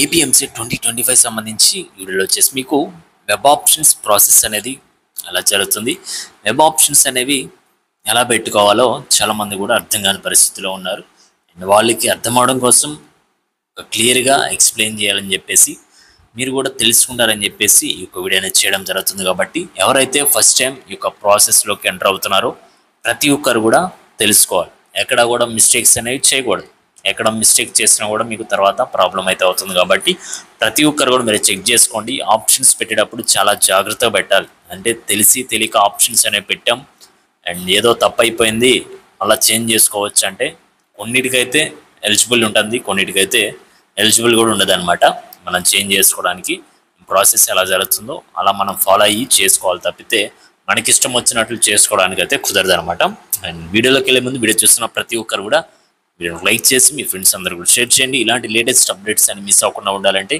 APMC 2025 సంబంధించి వీడియోలో వచ్చేసి మీకు వెబ్ ఆప్షన్స్ ప్రాసెస్ అనేది ఎలా జరుగుతుంది, వెబ్ ఆప్షన్స్ అనేవి ఎలా పెట్టుకోవాలో చాలామంది కూడా అర్థం కాని పరిస్థితిలో ఉన్నారు. అండ్ వాళ్ళకి అర్థం అవడం కోసం క్లియర్గా ఎక్స్ప్లెయిన్ చేయాలని చెప్పేసి మీరు కూడా తెలుసుకుంటారని చెప్పేసి ఈ యొక్క వీడియో అనేది చేయడం జరుగుతుంది. కాబట్టి ఎవరైతే ఫస్ట్ టైం ఈ యొక్క ప్రాసెస్లోకి ఎంటర్ అవుతున్నారో ప్రతి ఒక్కరు కూడా తెలుసుకోవాలి. ఎక్కడ కూడా మిస్టేక్స్ అనేవి చేయకూడదు. ఎక్కడ మిస్టేక్ చేసినా కూడా మీకు తర్వాత ప్రాబ్లం అయితే అవుతుంది. కాబట్టి ప్రతి ఒక్కరు కూడా మీరు చెక్ చేసుకోండి. ఆప్షన్స్ పెట్టేటప్పుడు చాలా జాగ్రత్తగా పెట్టాలి. అంటే తెలిసి తెలియక ఆప్షన్స్ అనేవి పెట్టాం అండ్ ఏదో తప్పు అయిపోయింది అలా చేంజ్ చేసుకోవచ్చు అంటే కొన్నిటికైతే ఎలిజిబుల్ ఉంటుంది, కొన్నిటికైతే ఎలిజిబుల్ కూడా ఉండదు అనమాట. మనం చేంజ్ చేసుకోవడానికి ప్రాసెస్ ఎలా జరుగుతుందో అలా మనం ఫాలో అయ్యి చేసుకోవాలి. తప్పితే మనకి ఇష్టం వచ్చినట్లు చేసుకోవడానికి అయితే కుదరదు అనమాట. అండ్ వీడియోలోకి వెళ్ళే ముందు వీడియో చూస్తున్న ప్రతి ఒక్కరు కూడా వీడియోని లైక్ చేసి మీ ఫ్రెండ్స్ అందరూ కూడా షేర్ చేయండి. ఇలాంటి లేటెస్ట్ అప్డేట్స్ అని మిస్ అవ్వకుండా ఉండాలంటే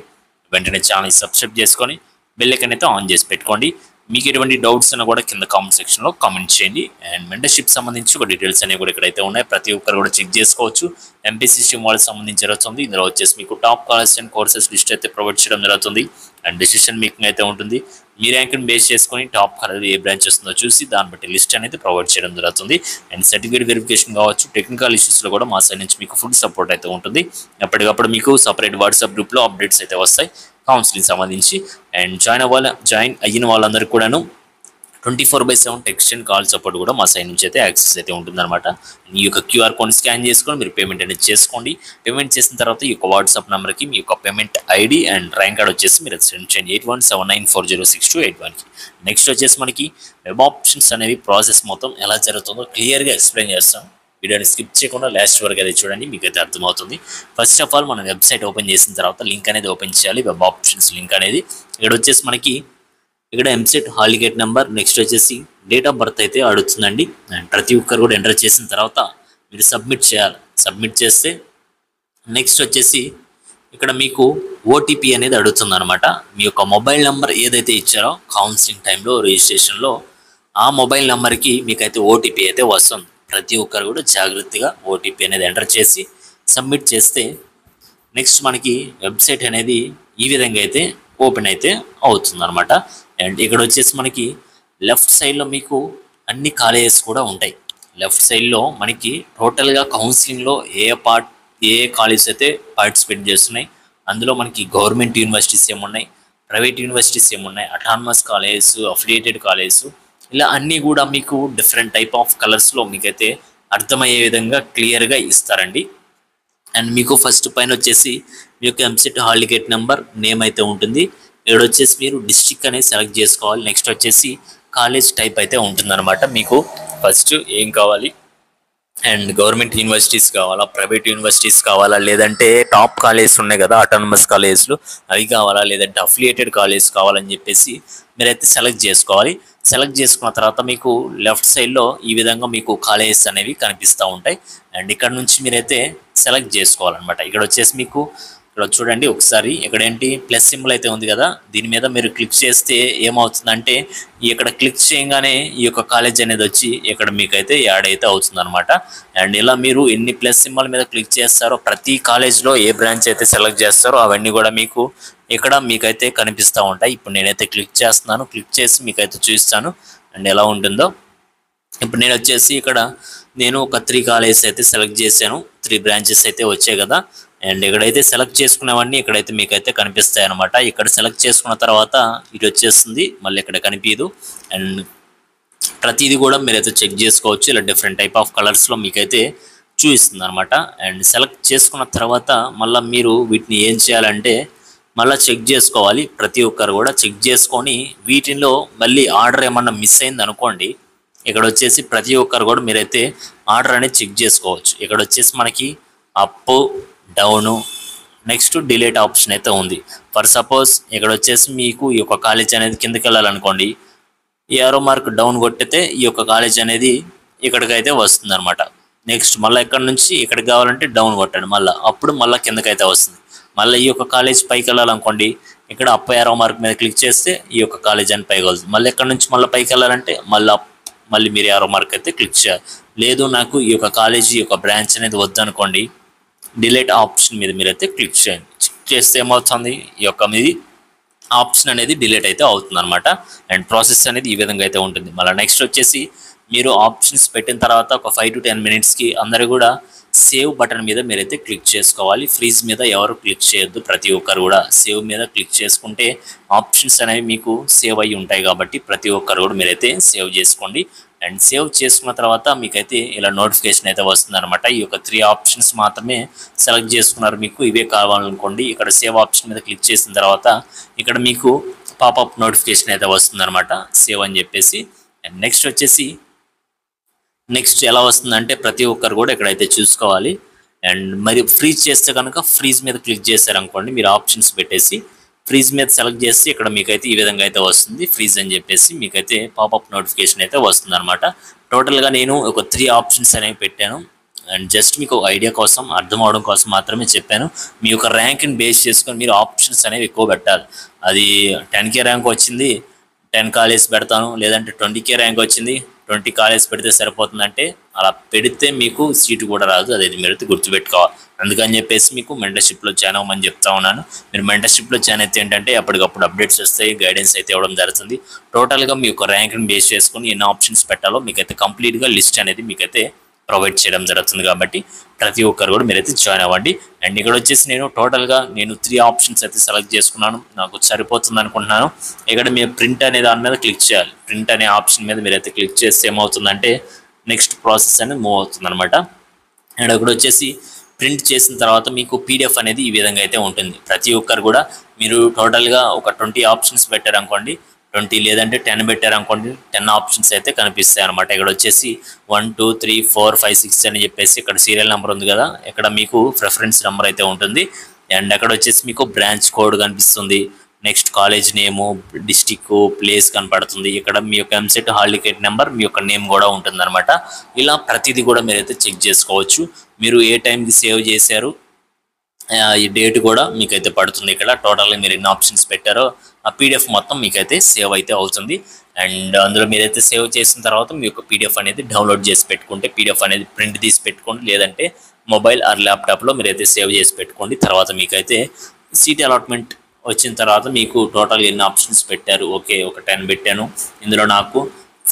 వెంటనే ఛానల్ సబ్స్క్రైబ్ చేసుకొని బెల్ ఐకాన్ అయితే ఆన్ చేసి పెట్టుకోండి. మీకు ఎటువంటి డౌట్స్ అన్నా కూడా కింద కామెంట్ సెక్షన్లో కామెంట్ చేయండి. అండ్ మెంటర్షిప్ సంబంధించి ఒక డీటెయిల్స్ అనేవి కూడా ఇక్కడైతే ఉన్నాయి. ప్రతి ఒక్కరు కూడా చెక్ చేసుకోవచ్చు. ఎంపీసీ స్ట్రీమ్ వాళ్ళకి సంబంధించి జరుగుతుంది. ఇందులో వచ్చేసి మీకు top colleges and courses list అయితే ప్రొవైడ్ చేయడం జరుగుతుంది. అండ్ డెసిషన్ మేకింగ్ అయితే ఉంటుంది. మీ ర్యాంక్ని బేస్ చేసుకొని టాప్ కాలేజ్ ఏ బ్రాంచ్ వస్తుందో చూసి దాన్ని బట్టి లిస్ట్ అనేది ప్రొవైడ్ చేయడం జరుగుతుంది. అండ్ సర్టిఫికేట్ వెరిఫికేషన్ కావచ్చు, టెక్నికల్ ఇష్యూస్లో కూడా మా సైడ్ నుంచి మీకు ఫుల్ సపోర్ట్ అయితే ఉంటుంది. ఎప్పటికప్పుడు మీకు సపరేట్ వాట్సాప్ గ్రూప్లో అప్డేట్స్ అయితే వస్తాయి కౌన్సిలింగ్ సంబంధించి. అండ్ జాయిన్ అయిన వాళ్ళందరికీ కూడాను 24/7 టెక్స్ట్ అండ్ కాల్ సపోర్ట్ కూడా మా సైడ్ నుంచి అయితే యాక్సెస్ అయితే ఉంటుందన్నమాట. ఈ యొక్క క్యూఆర్ కోడ్ స్కాన్ చేసుకొని మీరు పేమెంట్ అనేది చేసుకోండి. పేమెంట్ చేసిన తర్వాత ఈ యొక్క వాట్సాప్ నెంబర్కి మీ యొక్క payment ID and rank card వచ్చేసి మీరు సెండ్ చేయండి 8179406281కి. నెక్స్ట్ వచ్చేసి మనకి వెబ్ ఆప్షన్స్ అనేవి ప్రాసెస్ మొత్తం ఎలా జరుగుతుందో క్లియర్గా ఎక్స్ప్లెయిన్ చేస్తాం. వీడియోని స్కిప్ చేయకుండా లాస్ట్ వరకు అయితే చూడండి, మీకు అయితే అర్థమవుతుంది. ఫస్ట్ ఆఫ్ ఆల్ మనం వెబ్సైట్ ఓపెన్ చేసిన తర్వాత లింక్ అనేది ఓపెన్ చేయాలి. వెబ్ ఆప్షన్స్ లింక్ అనేది ఇక్కడ వచ్చేసి మనకి ఇక్కడ EAMCET hall ticket number, next వచ్చేసి డేట్ ఆఫ్ బర్త్ అయితే అడుగుతుందండి. అండ్ ప్రతి ఒక్కరు కూడా ఎంటర్ చేసిన తర్వాత మీరు సబ్మిట్ చేయాలి. సబ్మిట్ చేస్తే నెక్స్ట్ వచ్చేసి ఇక్కడ మీకు ఓటీపీ అనేది అడుగుతుంది అనమాట. మీ యొక్క మొబైల్ నెంబర్ ఏదైతే ఇచ్చారో కౌన్సిలింగ్ టైంలో రిజిస్ట్రేషన్లో ఆ మొబైల్ నెంబర్కి మీకైతే ఓటీపీ అయితే వస్తుంది. ప్రతి ఒక్కరు కూడా జాగ్రత్తగా ఓటీపీ అనేది ఎంటర్ చేసి సబ్మిట్ చేస్తే నెక్స్ట్ మనకి వెబ్సైట్ అనేది ఈ విధంగా అయితే ఓపెన్ అయితే అవుతుంది అనమాట. అండ్ ఇక్కడ వచ్చేసి మనకి లెఫ్ట్ సైడ్లో మీకు అన్ని కాలేజెస్ కూడా ఉంటాయి. లెఫ్ట్ సైడ్లో మనకి టోటల్గా కౌన్సిలింగ్లో ఏ కాలేజెస్ అయితే పార్టిసిపేట్ చేస్తున్నాయి, అందులో మనకి గవర్నమెంట్ యూనివర్సిటీస్ ఏమున్నాయి, ప్రైవేట్ యూనివర్సిటీస్ ఏమున్నాయి, అటానమస్ కాలేజెస్, అఫిలియేటెడ్ కాలేజెస్, ఇలా అన్నీ కూడా మీకు డిఫరెంట్ టైప్ ఆఫ్ కలర్స్లో మీకైతే అర్థమయ్యే విధంగా క్లియర్గా ఇస్తారండి. అండ్ మీకు ఫస్ట్ పైన వచ్చేసి మీ యొక్క EAMCET hall ticket number, name అయితే ఉంటుంది. ఇక్కడ వచ్చేసి మీరు డిస్ట్రిక్ట్ అనేది సెలెక్ట్ చేసుకోవాలి. నెక్స్ట్ వచ్చేసి కాలేజ్ టైప్ అయితే ఉంటుందన్నమాట. మీకు ఫస్ట్ ఏం కావాలి, అండ్ గవర్నమెంట్ యూనివర్సిటీస్ కావాలా, ప్రైవేట్ యూనివర్సిటీస్ కావాలా, లేదంటే టాప్ కాలేజెస్ ఉన్నాయి కదా అటానమస్ కాలేజెస్లు అవి కావాలా, లేదంటే అఫిలియేటెడ్ కాలేజెస్ కావాలని చెప్పేసి మీరైతే సెలెక్ట్ చేసుకోవాలి. సెలెక్ట్ చేసుకున్న తర్వాత మీకు లెఫ్ట్ సైడ్లో ఈ విధంగా మీకు కాలేజెస్ అనేవి కనిపిస్తూ ఉంటాయి. అండ్ ఇక్కడ నుంచి మీరైతే సెలెక్ట్ చేసుకోవాలన్నమాట. ఇక్కడ వచ్చేసి మీకు ఇక్కడ చూడండి ఒకసారి, ఇక్కడ ఏంటి ప్లస్ సింబల్ అయితే ఉంది కదా, దీని మీద మీరు క్లిక్ చేస్తే ఏమవుతుందంటే ఇక్కడ క్లిక్ చేయగానే ఈ యొక్క కాలేజ్ అనేది వచ్చి ఇక్కడ మీకైతే యాడ్ అయితే అవుతుంది అనమాట. అండ్ ఇలా మీరు ఎన్ని ప్లస్ సింబల్ మీద క్లిక్ చేస్తారో ప్రతి కాలేజ్లో ఏ బ్రాంచ్ అయితే సెలెక్ట్ చేస్తారో అవన్నీ కూడా మీకు ఇక్కడ మీకైతే కనిపిస్తూ ఉంటాయి. ఇప్పుడు నేనైతే క్లిక్ చేస్తున్నాను, క్లిక్ చేసి మీకైతే చూపిస్తాను అండ్ ఎలా ఉంటుందో. ఇప్పుడు నేను వచ్చేసి ఇక్కడ ఒక 3 కాలేజెస్ అయితే సెలెక్ట్ చేశాను. 3 బ్రాంచెస్ అయితే వచ్చాయి కదా. అండ్ ఇక్కడైతే సెలెక్ట్ చేసుకునేవన్నీ ఇక్కడైతే మీకైతే కనిపిస్తాయి అనమాట. ఇక్కడ సెలెక్ట్ చేసుకున్న తర్వాత ఇది వచ్చేస్తుంది, మళ్ళీ ఇక్కడ కనిపించదు. అండ్ ప్రతిదీ కూడా మీరైతే చెక్ చేసుకోవచ్చు. ఇలా డిఫరెంట్ టైప్ ఆఫ్ కలర్స్లో మీకైతే చూపిస్తుంది అనమాట. అండ్ సెలెక్ట్ చేసుకున్న తర్వాత మళ్ళీ మీరు వీటిని ఏం చేయాలంటే మళ్ళీ చెక్ చేసుకోవాలి. ప్రతి ఒక్కరు కూడా చెక్ చేసుకొని వీటిలో మళ్ళీ ఆర్డర్ ఏమన్నా మిస్ అయింది అనుకోండి, ఇక్కడ వచ్చేసి ప్రతి ఒక్కరు కూడా మీరైతే ఆర్డర్ అనేది చెక్ చేసుకోవచ్చు. ఇక్కడ వచ్చేసి మనకి up, down, next delete option అయితే ఉంది. ఫర్ సపోజ్ ఇక్కడ వచ్చేసి మీకు ఈ యొక్క కాలేజ్ అనేది కిందకి వెళ్ళాలనుకోండి, ఈ ఏరో మార్క్ డౌన్ కొట్టితే ఈ యొక్క కాలేజ్ అనేది ఇక్కడికైతే వస్తుంది అనమాట. నెక్స్ట్ మళ్ళీ ఇక్కడ నుంచి ఇక్కడికి కావాలంటే డౌన్ కొట్టండి, అప్పుడు మళ్ళీ కిందకైతే వస్తుంది. మళ్ళీ ఈ యొక్క కాలేజ్ పైకి వెళ్ళాలనుకోండి, ఇక్కడ అప్ ఏరో మార్క్ మీద క్లిక్ చేస్తే ఈ యొక్క కాలేజ్ అని పైకి వస్తుంది. మళ్ళీ ఇక్కడ నుంచి మళ్ళీ పైకి వెళ్ళాలంటే మళ్ళీ మీరు ఏరో మార్క్ అయితే క్లిక్ చేయాలి. లేదు నాకు ఈ యొక్క కాలేజీ ఈ యొక్క బ్రాంచ్ అనేది వద్దనుకోండి, డిలీట్ ఆప్షన్ మీద మీరైతే క్లిక్ చేయండి. క్లిక్ చేస్తే ఏమవుతుంది, ఈ యొక్క మీది ఆప్షన్ అనేది డిలీట్ అయితే అవుతుంది అనమాట. అండ్ ప్రాసెస్ అనేది ఈ విధంగా అయితే ఉంటుంది. మళ్ళీ నెక్స్ట్ వచ్చేసి మీరు ఆప్షన్స్ పెట్టిన తర్వాత ఒక 5 to 10 minutesకి అందరూ కూడా సేవ్ బటన్ మీద మీరైతే క్లిక్ చేసుకోవాలి. ఫ్రీజ్ మీద ఎవరు క్లిక్ చేయొద్దు. ప్రతి ఒక్కరు కూడా సేవ్ మీద క్లిక్ చేసుకుంటే ఆప్షన్స్ అనేవి మీకు సేవ్ అయ్యి ఉంటాయి కాబట్టి ప్రతి ఒక్కరు కూడా మీరైతే సేవ్ చేసుకోండి. అండ్ సేవ్ చేసుకున్న తర్వాత మీకైతే ఇలా నోటిఫికేషన్ అయితే వస్తుంది అనమాట. ఈ యొక్క 3 ఆప్షన్స్ మాత్రమే సెలెక్ట్ చేసుకున్నారు, మీకు ఇవే కావాలనుకోండి. ఇక్కడ సేవ్ ఆప్షన్ మీద క్లిక్ చేసిన తర్వాత ఇక్కడ మీకు పాపప్ నోటిఫికేషన్ అయితే వస్తుంది అనమాట, సేవ్ అని చెప్పేసి. అండ్ నెక్స్ట్ ఎలా వస్తుందంటే ప్రతి ఒక్కరు కూడా ఇక్కడైతే చూసుకోవాలి. అండ్ మరి ఫ్రీజ్ చేస్తే కనుక ఫ్రీజ్ మీద క్లిక్ చేశారనుకోండి, మీరు ఆప్షన్స్ పెట్టేసి ఫ్రీజ్ మీద సెలెక్ట్ చేసి ఇక్కడ మీకైతే ఈ విధంగా అయితే వస్తుంది ఫ్రీజ్ అని చెప్పేసి, మీకైతే పాపప్ నోటిఫికేషన్ అయితే వస్తుంది అనమాట. టోటల్గా నేను ఒక 3 ఆప్షన్స్ అనేవి పెట్టాను. అండ్ జస్ట్ మీకు ఐడియా కోసం, అర్థం అవడం కోసం మాత్రమే చెప్పాను. మీ యొక్క ర్యాంక్ని బేస్ చేసుకొని మీరు ఆప్షన్స్ అనేవి ఎక్కువ పెట్టాలి. అది 10K ర్యాంక్ వచ్చింది 10 కాలేజ్ పెడతాను, లేదంటే 20K ర్యాంక్ వచ్చింది 20 కాలేజ్ పెడితే సరిపోతుందంటే అలా పెడితే మీకు సీటు కూడా రాదు. అదైతే మీరైతే గుర్తుపెట్టుకోవాలి. అందుకని చెప్పేసి మీకు మెంటర్షిప్లో జాయిన్ అవ్వమని చెప్తా ఉన్నాను. మీరు మెంటర్షిప్లో జాయిన్ అయితే ఏంటంటే అప్పటికప్పుడు అప్డేట్స్ వస్తాయి, గైడెన్స్ అయితే ఇవ్వడం జరుగుతుంది. టోటల్గా మీ యొక్క ర్యాంక్ని బేస్ చేసుకొని ఎన్ని ఆప్షన్స్ పెట్టాలో మీకైతే కంప్లీట్గా లిస్ట్ అనేది మీకైతే ప్రొవైడ్ చేయడం జరుగుతుంది కాబట్టి ప్రతి ఒక్కరు కూడా మీరైతే జాయిన్ అవ్వండి. అండ్ ఇక్కడ వచ్చేసి నేను టోటల్గా 3 ఆప్షన్స్ అయితే సెలెక్ట్ చేసుకున్నాను, నాకు సరిపోతుంది అనుకుంటున్నాను. ఇక్కడ మీరు ప్రింట్ అనే దాని మీద క్లిక్ చేయాలి. ప్రింట్ అనే ఆప్షన్ మీద మీరైతే క్లిక్ చేస్తే ఏమవుతుందంటే నెక్స్ట్ ప్రాసెస్ అనేది మూవ్ అవుతుంది అనమాట. అండ్ అక్కడ వచ్చేసి ప్రింట్ చేసిన తర్వాత మీకు పీడిఎఫ్ అనేది ఈ విధంగా అయితే ఉంటుంది. ప్రతి ఒక్కరు కూడా మీరు టోటల్గా ఒక 20 ఆప్షన్స్ పెట్టారనుకోండి, 20 లేదంటే 10 పెట్టారనుకోండి, 10 ఆప్షన్స్ అయితే కనిపిస్తాయి అనమాట. ఇక్కడ వచ్చేసి 1 2 3 4 5 6 అని చెప్పేసి ఇక్కడ సీరియల్ నెంబర్ ఉంది కదా, ఇక్కడ మీకు ప్రిఫరెన్స్ నెంబర్ అయితే ఉంటుంది. అండ్ అక్కడ వచ్చేసి మీకు బ్రాంచ్ కోడ్ కనిపిస్తుంది, నెక్స్ట్ కాలేజ్ నేము, డిస్టిక్, ప్లేస్ కనపడుతుంది. ఇక్కడ మీ యొక్క ఎంసెట్ హాల్ టికెట్ నెంబర్, మీ యొక్క నేమ్ కూడా ఉంటుంది అనమాట. ఇలా ప్రతిదీ కూడా మీరైతే చెక్ చేసుకోవచ్చు. మీరు ఏ టైంకి సేవ్ చేశారు, ఈ డేట్ కూడా మీకైతే పడుతుంది. ఇక్కడ టోటల్గా మీరు ఎన్ని ఆప్షన్స్ పెట్టారో ఆ పీడిఎఫ్ మొత్తం మీకైతే సేవ్ అయితే అవుతుంది. అండ్ అందులో మీరైతే సేవ్ చేసిన తర్వాత మీ యొక్క పీడిఎఫ్ అనేది డౌన్లోడ్ చేసి పెట్టుకుంటే, పీడిఎఫ్ అనేది ప్రింట్ తీసి పెట్టుకోండి, లేదంటే మొబైల్ ఆర్ ల్యాప్టాప్లో మీరైతే సేవ్ చేసి పెట్టుకోండి. తర్వాత మీకైతే సీట్ అలాట్మెంట్ వచ్చిన తర్వాత మీకు టోటల్ ఎన్ని ఆప్షన్స్ పెట్టారు, ఓకే ఒక 10 పెట్టాను, ఇందులో నాకు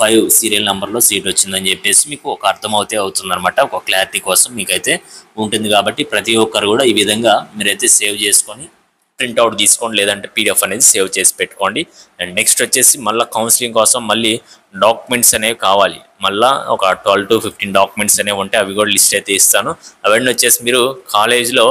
5 సీరియల్ నెంబర్లో సీట్ వచ్చిందని చెప్పేసి మీకు ఒక అర్థమవుతే అవుతుందన్నమాట. ఒక క్లారిటీ కోసం మీకైతే ఉంటుంది కాబట్టి ప్రతి ఒక్కరు కూడా ఈ విధంగా మీరైతే సేవ్ చేసుకొని ప్రింట్అవుట్ తీసుకోండి, లేదంటే పీడిఎఫ్ అనేది సేవ్ చేసి పెట్టుకోండి. అండ్ నెక్స్ట్ వచ్చేసి మళ్ళీ కౌన్సిలింగ్ కోసం మళ్ళీ డాక్యుమెంట్స్ అనేవి కావాలి. మళ్ళీ ఒక 12 to 15 డాక్యుమెంట్స్ అనేవి ఉంటే అవి కూడా లిస్ట్ అయితే ఇస్తాను. అవన్నీ వచ్చేసి మీరు కాలేజ్లో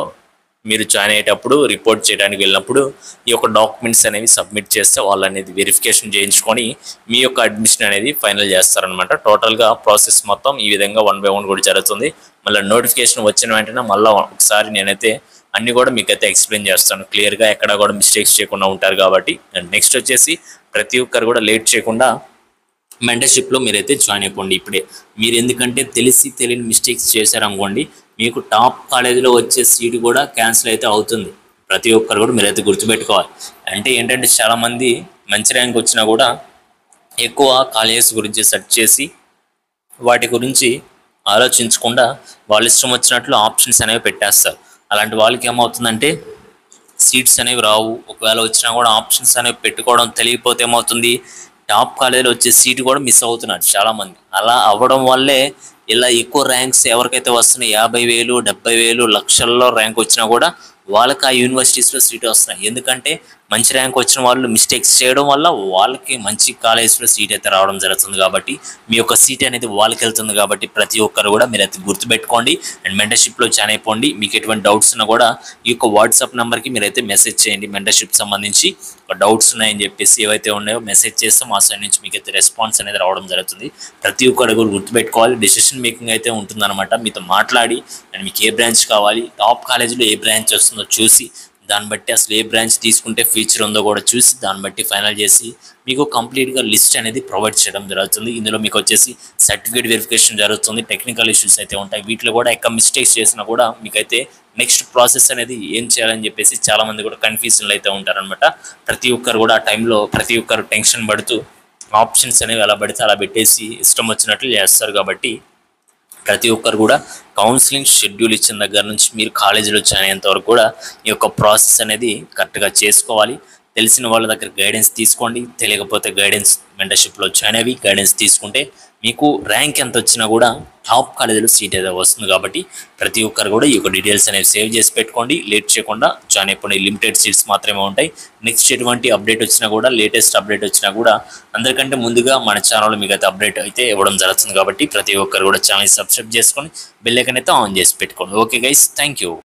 మీరు జాయిన్ అయ్యేటప్పుడు రిపోర్ట్ చేయడానికి వెళ్ళినప్పుడు ఈ యొక్క డాక్యుమెంట్స్ అనేవి సబ్మిట్ చేస్తే వాళ్ళు అనేది వెరిఫికేషన్ చేయించుకొని మీ యొక్క అడ్మిషన్ అనేది ఫైనల్ చేస్తారనమాట. టోటల్గా ప్రాసెస్ మొత్తం ఈ విధంగా 1 by 1 కూడా జరుగుతుంది. మళ్ళీ నోటిఫికేషన్ వచ్చిన వెంటనే మళ్ళీ ఒకసారి నేనైతే అన్నీ కూడా మీకైతే ఎక్స్ప్లెయిన్ చేస్తాను క్లియర్గా, ఎక్కడ కూడా మిస్టేక్స్ చేయకుండా ఉంటారు కాబట్టి. అండ్ నెక్స్ట్ వచ్చేసి ప్రతి ఒక్కరు కూడా లేట్ చేయకుండా మెంటర్షిప్లో మీరైతే జాయిన్ అయిపోండి ఇప్పుడే. మీరు ఎందుకంటే తెలియని మిస్టేక్స్ చేశారనుకోండి, మీకు టాప్ కాలేజీలో వచ్చే సీటు కూడా క్యాన్సిల్ అయితే అవుతుంది. ప్రతి ఒక్కరు కూడా మీరైతే గుర్తుపెట్టుకోవాలి. అంటే ఏంటంటే చాలామంది మంచి ర్యాంక్ వచ్చినా కూడా ఎక్కువ కాలేజెస్ గురించి సెర్చ్ చేసి వాటి గురించి ఆలోచించకుండా వాళ్ళ ఇష్టం వచ్చినట్లు ఆప్షన్స్ అనేవి పెట్టేస్తారు. అలాంటి వాళ్ళకి ఏమవుతుందంటే సీట్స్ అనేవి రావు. ఒకవేళ వచ్చినా కూడా ఆప్షన్స్ అనేవి పెట్టుకోవడం తెలియకపోతే ఏమవుతుంది, టాప్ కాలేజీలో వచ్చే సీటు కూడా మిస్ అవుతున్నారు చాలామంది. అలా అవ్వడం వల్లే ఇలా ఎక్కువ ర్యాంక్స్ ఎవరికైతే వస్తున్నాయి 50,000 70,000 లక్షల్లో ర్యాంక్ వచ్చినా కూడా వాళ్ళకి ఆ యూనివర్సిటీస్లో సీట్ వస్తున్నాయి. ఎందుకంటే మంచి ర్యాంక్ వచ్చిన వాళ్ళు మిస్టేక్స్ చేయడం వల్ల వాళ్ళకి మంచి కాలేజ్లో సీట్ అయితే రావడం జరుగుతుంది. కాబట్టి మీ యొక్క సీట్ అనేది వాళ్ళకి వెళ్తుంది. కాబట్టి ప్రతి ఒక్కరు కూడా మీరు అయితే గుర్తుపెట్టుకోండి. అండ్ మెంటర్షిప్లో జాయిన్ అయిపోండి. మీకు ఎటువంటి డౌట్స్ ఉన్నా కూడా ఈ యొక్క వాట్సాప్ నెంబర్కి మీరైతే మెసేజ్ చేయండి. మెంటర్షిప్ సంబంధించి డౌట్స్ ఉన్నాయని చెప్పేసి ఏవైతే ఉన్నాయో మెసేజ్ చేస్తే మా సైడ్ నుంచి మీకు అయితే రెస్పాన్స్ అనేది రావడం జరుగుతుంది. ప్రతి ఒక్కరు కూడా గుర్తుపెట్టుకోవాలి. డెసిషన్ మేకింగ్ అయితే ఉంటుందన్నమాట. మీతో మాట్లాడి అండ్ మీకు ఏ బ్రాంచ్ కావాలి, టాప్ కాలేజీలో ఏ బ్రాంచ్ వస్తుందో చూసి దాన్ని బట్టి అసలు ఏ బ్రాంచ్ తీసుకుంటే ఫ్యూచర్ ఉందో కూడా చూసి దాన్ని బట్టి ఫైనల్ చేసి మీకు కంప్లీట్గా లిస్ట్ అనేది ప్రొవైడ్ చేయడం జరుగుతుంది. ఇందులో మీకు వచ్చేసి సర్టిఫికేట్ వెరిఫికేషన్ జరుగుతుంది. టెక్నికల్ ఇష్యూస్ అయితే ఉంటాయి. వీటిలో కూడా ఎక్కడ మిస్టేక్స్ చేసినా కూడా మీకైతే నెక్స్ట్ ప్రాసెస్ అనేది ఏం చేయాలని చెప్పేసి చాలామంది కూడా కన్ఫ్యూజన్లో అయితే ఉంటారనమాట. ప్రతి ఒక్కరు కూడా ఆ టైంలో ప్రతి ఒక్కరు టెన్షన్ పడుతూ ఆప్షన్స్ అనేవి ఎలా పడితే అలా పెట్టేసి ఇష్టం వచ్చినట్లు చేస్తారు. కాబట్టి ప్రతి ఒక్కరు కూడా కౌన్సిలింగ్ షెడ్యూల్ ఇచ్చిన దగ్గర నుంచి మీరు కాలేజీలో జాయిన్ అయ్యేంత వరకు కూడా ఈ యొక్క ప్రాసెస్ అనేది కరెక్ట్గా చేసుకోవాలి. తెలిసిన వాళ్ళ దగ్గర గైడెన్స్ తీసుకోండి. తెలియకపోతే గైడెన్స్ మెంటర్షిప్లో జాయిన్ అయ్యి గైడెన్స్ తీసుకుంటే మీకు ర్యాంక్ ఎంత వచ్చినా కూడా టాప్ కాలేజీలో సీట్ ఏదో వస్తుంది. కాబట్టి ప్రతి ఒక్కరు కూడా ఈ యొక్క డీటెయిల్స్ అనేవి సేవ్ చేసి పెట్టుకోండి. లేట్ చేయకుండా జాయిన్ అయిపోండి. లిమిటెడ్ సీట్స్ మాత్రమే ఉంటాయి. నెక్స్ట్ ఎటువంటి అప్డేట్ వచ్చినా కూడా, లేటెస్ట్ అప్డేట్ వచ్చినా కూడా అందరికంటే ముందుగా మన ఛానల్లో మీకు అయితే అప్డేట్ అయితే ఇవ్వడం జరుగుతుంది. కాబట్టి ప్రతి ఒక్కరు కూడా ఛానల్ సబ్స్క్రైబ్ చేసుకొని బెల్ ఐకాన్ అయితే ఆన్ చేసి పెట్టుకోండి. Okay guys, thank you.